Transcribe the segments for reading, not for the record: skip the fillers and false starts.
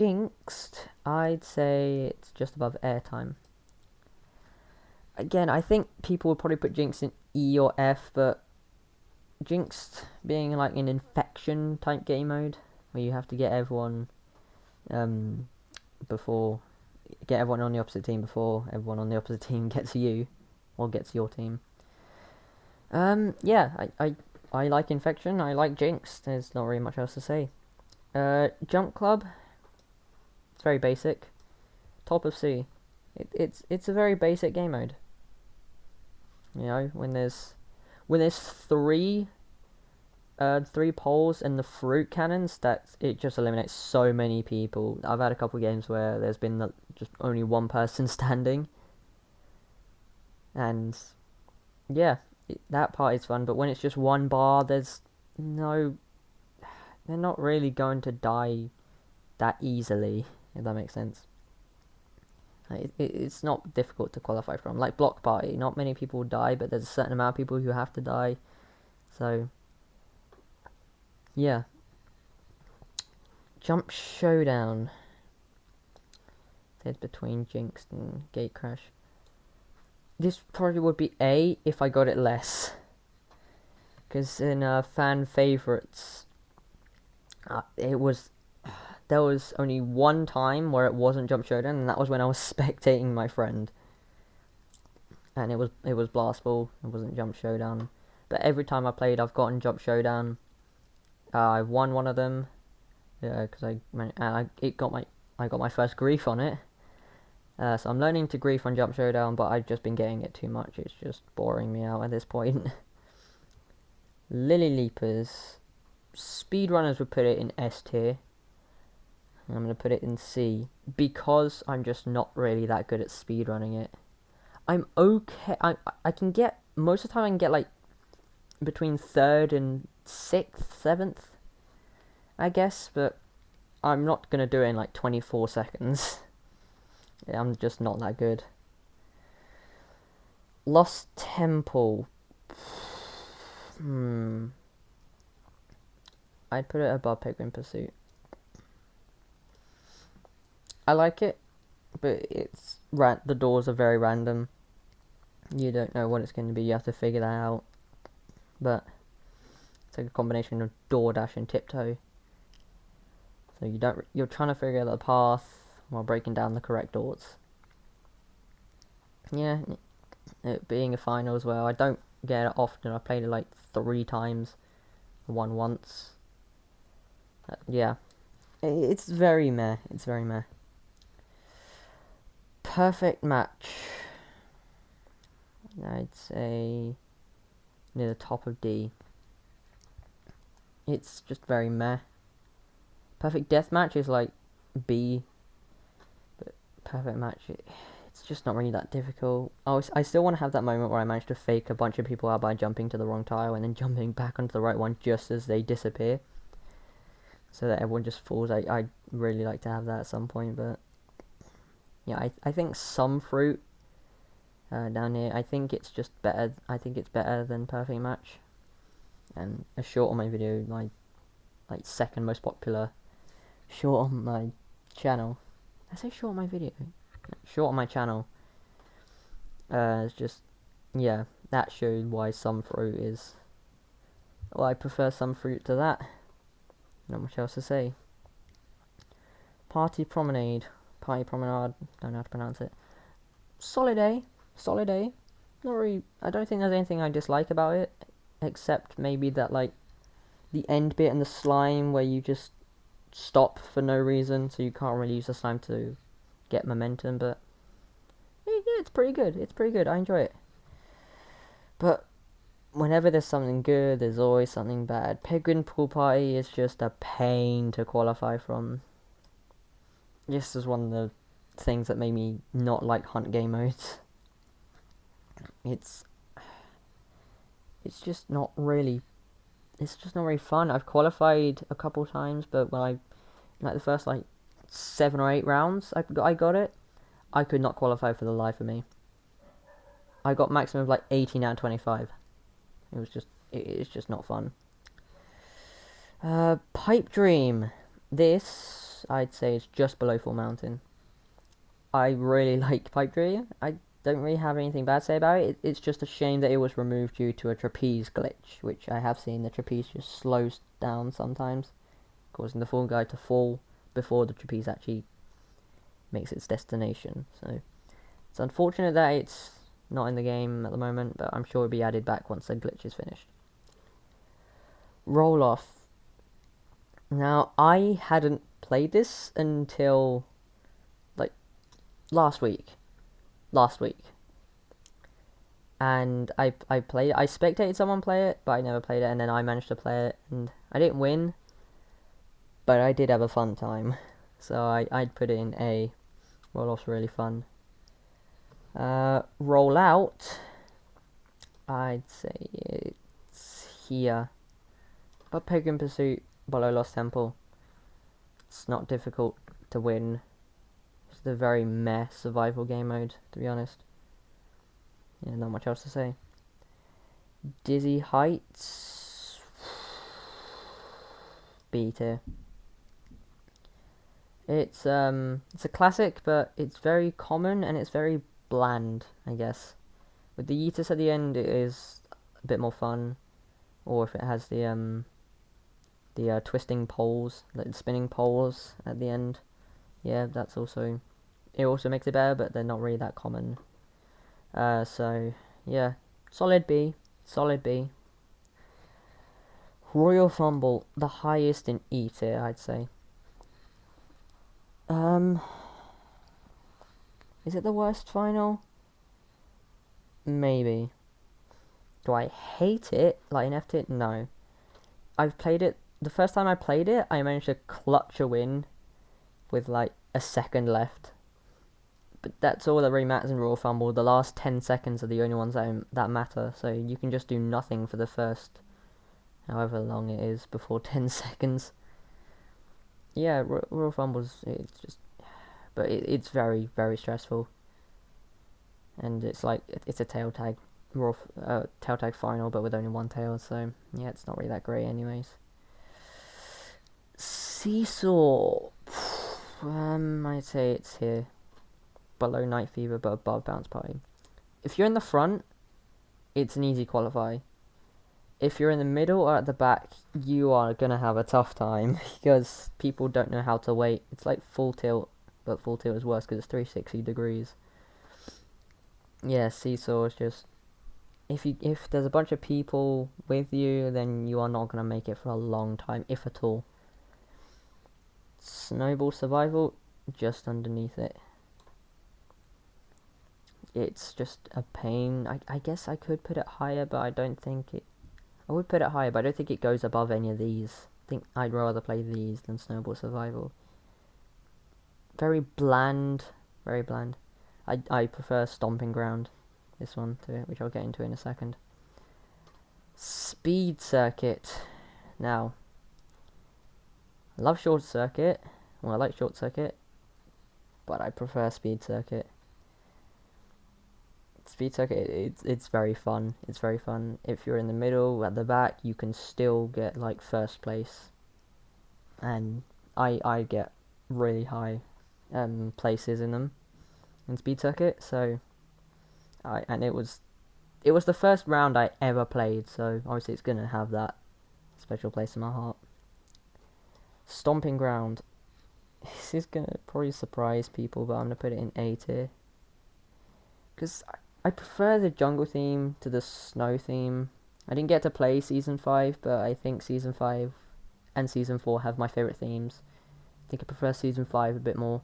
Jinxed, I'd say it's just above airtime. Again, I think people would probably put Jinx in E or F, but Jinxed being like an infection type game mode where you have to get everyone um before get everyone on the opposite team before everyone on the opposite team gets to you or gets your team. Yeah, I like infection. I like Jinx. There's not really much else to say. Jump Club. It's very basic. Top of Sea. It's a very basic game mode. You know, when there's three poles and the fruit cannons, that it just eliminates so many people. I've had a couple of games where there's been just only one person standing, and yeah, that part is fun. But when it's just one bar, there's no, they're not really going to die that easily, if that makes sense. It's not difficult to qualify from. Like Block Party, not many people die, but there's a certain amount of people who have to die. So, yeah. Jump Showdown. It's between Jinx and Gatecrash. This probably would be A if I got it less. Because in fan favorites, there was only one time where it wasn't Jump Showdown, and that was when I was spectating my friend. And it was Blast Ball. It wasn't Jump Showdown. But every time I played, I've gotten Jump Showdown. I won one of them. Yeah, because I got my first grief on it. So I'm learning to grief on Jump Showdown, but I've just been getting it too much. It's just boring me out at this point. Lily Leapers. Speedrunners would put it in S tier. I'm going to put it in C because I'm just not really that good at speedrunning it. I'm okay. I can get, most of the time I can get like between 3rd and 6th, 7th, I guess, but I'm not going to do it in like 24 seconds. Yeah, I'm just not that good. Lost Temple. I'd put it above Penguin Pursuit. I like it, but the doors are very random. You don't know what it's going to be. You have to figure that out. But it's like a combination of DoorDash and Tiptoe. So you're trying to figure out the path while breaking down the correct doors. Yeah, it being a final as well. I don't get it often. I played it like 3 times. Won once. Yeah, it's very meh. It's very meh. Perfect Match. I'd say near the top of D. It's just very meh. Perfect Deathmatch is like B, but Perfect Match, it's just not really that difficult. I still want to have that moment where I manage to fake a bunch of people out by jumping to the wrong tile and then jumping back onto the right one just as they disappear, so that everyone just falls. I'd really like to have that at some point, but yeah, I think some fruit down here. I think it's just better. I think it's better than Perfect Match. And a short on my video, my like second most popular short on my channel. I say short on my video. Short on my channel. It's just, yeah, that showed why some fruit is. Well, I prefer some fruit to that. Not much else to say. Party Promenade. Party Promenade. Don't know how to pronounce it. Solid A. Solid A. Not really. I don't think there's anything I dislike about it, except maybe that like the end bit and the slime where you just stop for no reason, so you can't really use the slime to get momentum. But yeah, it's pretty good. It's pretty good. I enjoy it. But whenever there's something good, there's always something bad. Penguin Pool Party is just a pain to qualify from. This is one of the things that made me not like hunt game modes. It's just not really. It's just not very fun. I've qualified a couple times, but when like the first like 7 or 8 rounds, I got it. I could not qualify for the life of me. I got maximum of like 18 out of 25. It's just not fun. Pipe Dream. This I'd say it's just below Full Mountain. I really like Pipe Dream. I don't really have anything bad to say about it. It's just a shame that it was removed due to a trapeze glitch, which I have seen. The trapeze just slows down sometimes, causing the Fall Guy to fall before the trapeze actually makes its destination. So it's unfortunate that it's not in the game at the moment, but I'm sure it'll be added back once the glitch is finished. Roll Off. Now, I hadn't played this until like last week, and I played. I spectated someone play it, but I never played it, and then I managed to play it, and I didn't win, but I did have a fun time, so I'd put it in A. Roll Off's really fun. Roll Out, I'd say it's here, but Penguin Pursuit below Lost Temple. It's not difficult to win. It's a very meh survival game mode, to be honest. Yeah, not much else to say. Dizzy Heights, B tier. It's a classic, but it's very common and it's very bland, I guess. With the Yeetus at the end, it is a bit more fun, or if it has the twisting poles, like spinning poles at the end. Yeah, that's also, it also makes it better, but they're not really that common. So yeah, solid B. Royal Fumble, the highest in E tier, I'd say. Is it the worst final? Maybe. Do I hate it like an F tier? No. I've played it. The first time I played it, I managed to clutch a win with like a second left. But that's all that really matters in Royal Fumble. The last 10 seconds are the only ones that matter. So you can just do nothing for the first, however long it is, before 10 seconds. Yeah, Royal Fumble's, it's just, but it's very, very stressful. And it's like, it's a tail tag final, but with only one tail, so yeah, it's not really that great anyways. Seesaw, I'd say it's here. Below Night Fever, but above Bounce Party. If you're in the front, it's an easy qualify. If you're in the middle or at the back, you are gonna have a tough time because people don't know how to wait. It's like Full Tilt, but Full Tilt is worse because it's 360 degrees. Yeah, Seesaw is just, if there's a bunch of people with you, then you are not gonna make it for a long time, if at all. Snowball Survival, just underneath it. It's just a pain. I guess I could put it higher, but I don't think it... I would put it higher, but I don't think it goes above any of these. I think I'd rather play these than Snowball Survival. Very bland. Very bland. I prefer Stomping Ground, this one, to it, which I'll get into in a second. Speed Circuit. Now, I love Short Circuit. Well, I like Short Circuit, but I prefer Speed Circuit. Speed Circuit, it's very fun. It's very fun. If you're in the middle, at the back, you can still get like first place. And I get really high places in them in Speed Circuit. So it was the first round I ever played. So obviously it's gonna have that special place in my heart. Stomping Ground. This is gonna probably surprise people, but I'm gonna put it in A tier because I prefer the jungle theme to the snow theme. I didn't get to play Season 5, but I think Season 5 and Season 4 have my favourite themes. I think I prefer Season 5 a bit more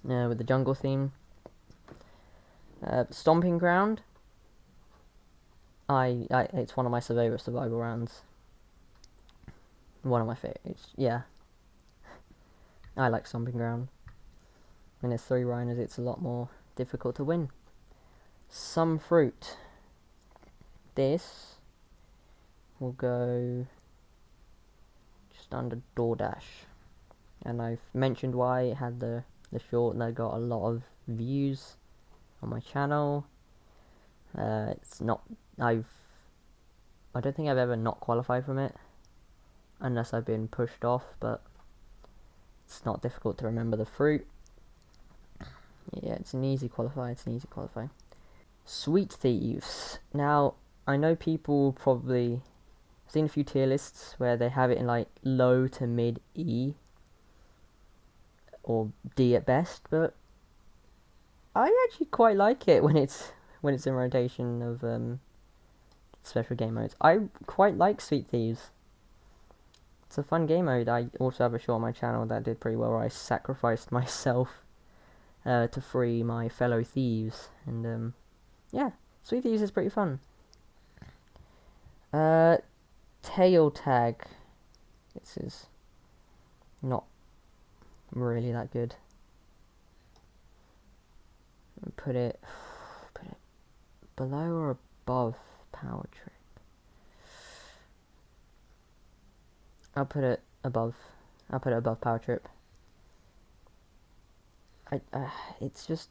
with the jungle theme. Stomping Ground. It's one of my favourite survival rounds. One of my favourites, yeah. I like Stomping Ground. When there's 3 rhinos, it's a lot more difficult to win. Some Fruit. This will go just under DoorDash. And I've mentioned why it had the short, and I got a lot of views on my channel. It's not, I don't think I've ever not qualified from it, unless I've been pushed off, but It's not difficult to remember the fruit. Yeah, it's an easy qualifier. Sweet Thieves. Now, I know people probably seen a few tier lists where they have it in like low to mid E or D at best, but I actually quite like it when it's in rotation of special game modes. I quite like Sweet Thieves. It's a fun game mode. I also have a show on my channel that did pretty well where I sacrificed myself to free my fellow thieves, and yeah, Sweet Thieves is pretty fun. Tail Tag. This is not really that good. Put it below or above Power Trip. I'll put it above Power Trip. It's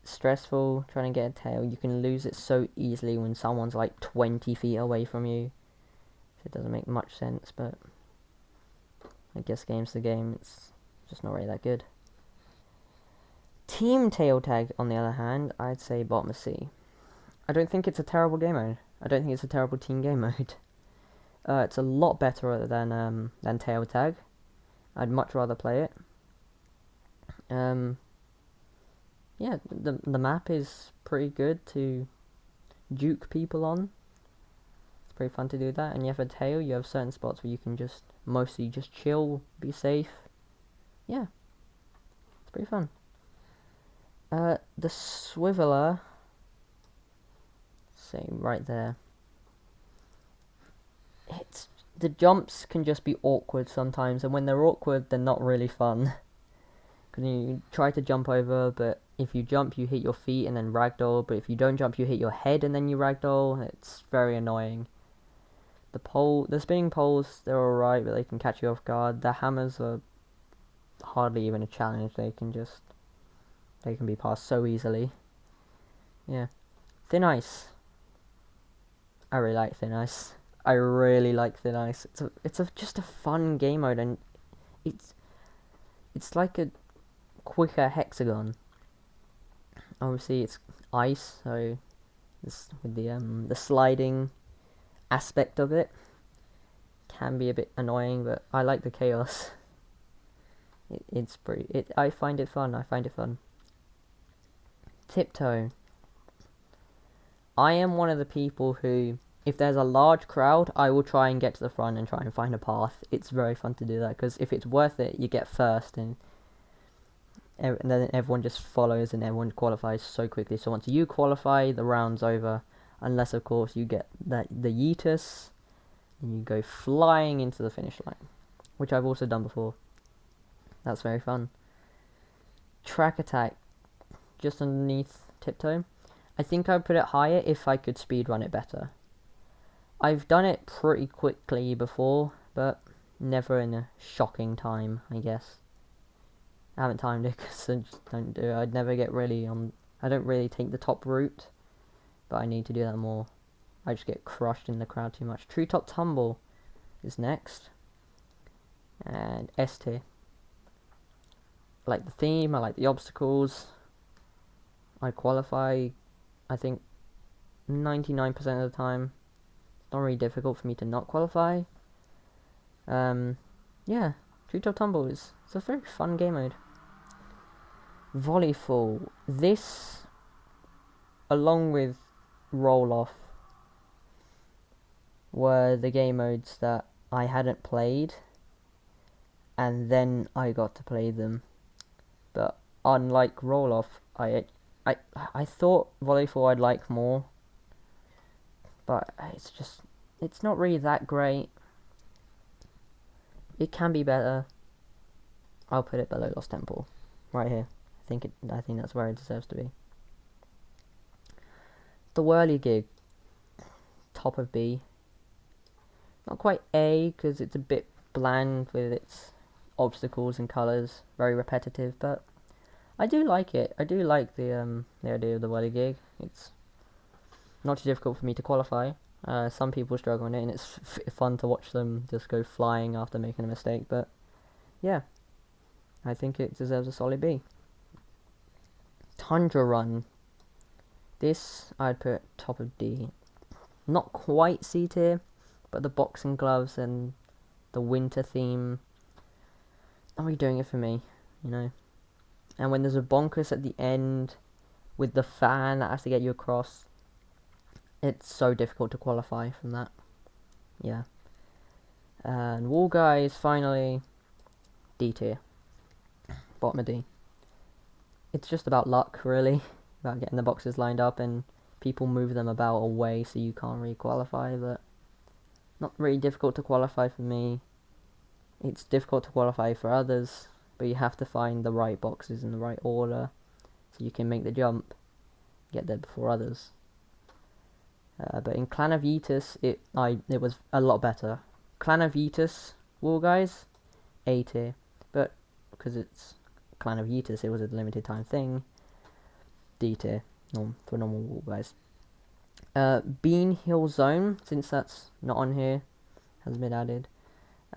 stressful trying to get a tail. You can lose it so easily when someone's like 20 feet away from you. It doesn't make much sense, but I guess game's the game. It's just not really that good. Team Tail Tag, on the other hand, I'd say bottom of C. I don't think it's a terrible game mode. I don't think it's a terrible team game mode. It's a lot better than Tail Tag. I'd much rather play it. Yeah, the map is pretty good to juke people on. It's pretty fun to do that, and you have a tail. You have certain spots where you can mostly just chill, be safe. Yeah, it's pretty fun. The Swiveler, say right there. The jumps can just be awkward sometimes, and when they're awkward, they're not really fun. Because you try to jump over, but if you jump, you hit your feet and then ragdoll. But if you don't jump, you hit your head and then you ragdoll. It's very annoying. The spinning poles, they're alright, but they can catch you off guard. The hammers are hardly even a challenge. They can be passed so easily. Yeah. Thin Ice. I really like Thin Ice. I really like Thin Ice. It's just a fun game mode, and it's like a quicker hexagon. Obviously, it's ice, so this with the sliding aspect of it can be a bit annoying, but I like the chaos. I find it fun. Tiptoe. I am one of the people who, if there's a large crowd, I will try and get to the front and try and find a path. It's very fun to do that, because if it's worth it, you get first, and then everyone just follows and everyone qualifies so quickly. So once you qualify, the round's over, unless of course you get the Yeetus and you go flying into the finish line, which I've also done before. That's very fun. Track Attack, just underneath Tiptoe. I think I'd put it higher if I could speedrun it better. I've done it pretty quickly before, but never in a shocking time, I guess. I haven't timed it because I just don't do it. I'd never get really I don't really take the top route, but I need to do that more. I just get crushed in the crowd too much. Treetop Tumble is next. And S tier. I like the theme, I like the obstacles. I qualify, I think, 99% of the time. It's not really difficult for me to not qualify. Yeah, Treetop Tumble it's a very fun game mode. Volleyfall. This, along with Roll Off, were the game modes that I hadn't played, and then I got to play them. But unlike Roll Off, I thought Volleyfall I'd like more, but it's not really that great. It can be better. I'll put it below Lost Temple, right here. I think that's where it deserves to be. The Whirligig, top of B. Not quite A, because it's a bit bland with its obstacles and colours, very repetitive, but I do like it. I do like the idea of the Whirligig. It's not too difficult for me to qualify. Some people struggle on it, and it's fun to watch them just go flying after making a mistake, but yeah. I think it deserves a solid B. Tundra Run. This I'd put top of D. Not quite C tier, but the boxing gloves and the winter theme are really doing it for me, you know. And when there's a bonkers at the end with the fan that has to get you across, it's so difficult to qualify from that. Yeah. And Wall Guys, finally, D tier. Bottom of D. It's just about luck, really, about getting the boxes lined up, and people move them about away so you can't really qualify, but not really difficult to qualify for me. It's difficult to qualify for others, but you have to find the right boxes in the right order so you can make the jump, get there before others. But in Clan of Yeetus, it was a lot better. Clan of Yeetus Wall Guys, A tier, but because it's Clan of Yeetus, it was a limited time thing. D tier for normal Wall Guys. Bean Hill Zone, since that's not on here, has been added.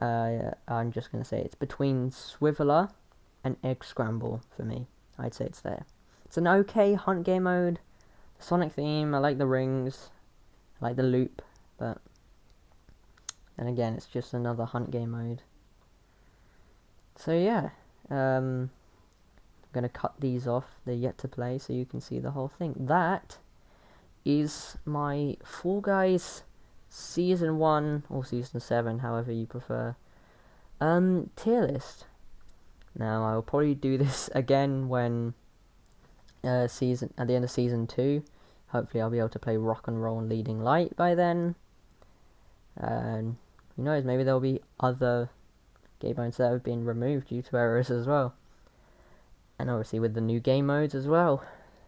I'm just gonna say it's between Swiveler and Egg Scramble for me. I'd say it's there. It's an okay hunt game mode. The Sonic theme, I like the rings, I like the loop, but then again, it's just another hunt game mode. So yeah, I'm gonna cut these off. They're yet to play, so you can see the whole thing. That is my Fall Guys Season 1 or Season 7, however you prefer, tier list. Now, I will probably do this again when at the end of Season 2. Hopefully I'll be able to play Rock and Roll and Leading Light by then. And who knows, maybe there'll be other game modes that have been removed due to errors as well. And obviously with the new game modes as well,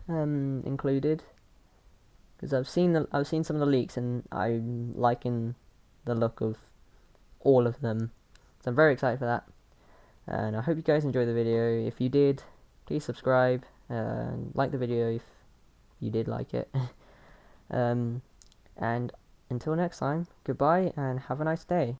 included. Because I've seen some of the leaks and I'm liking the look of all of them. So I'm very excited for that. And I hope you guys enjoyed the video. If you did, please subscribe and like the video if you did like it. And until next time, goodbye and have a nice day.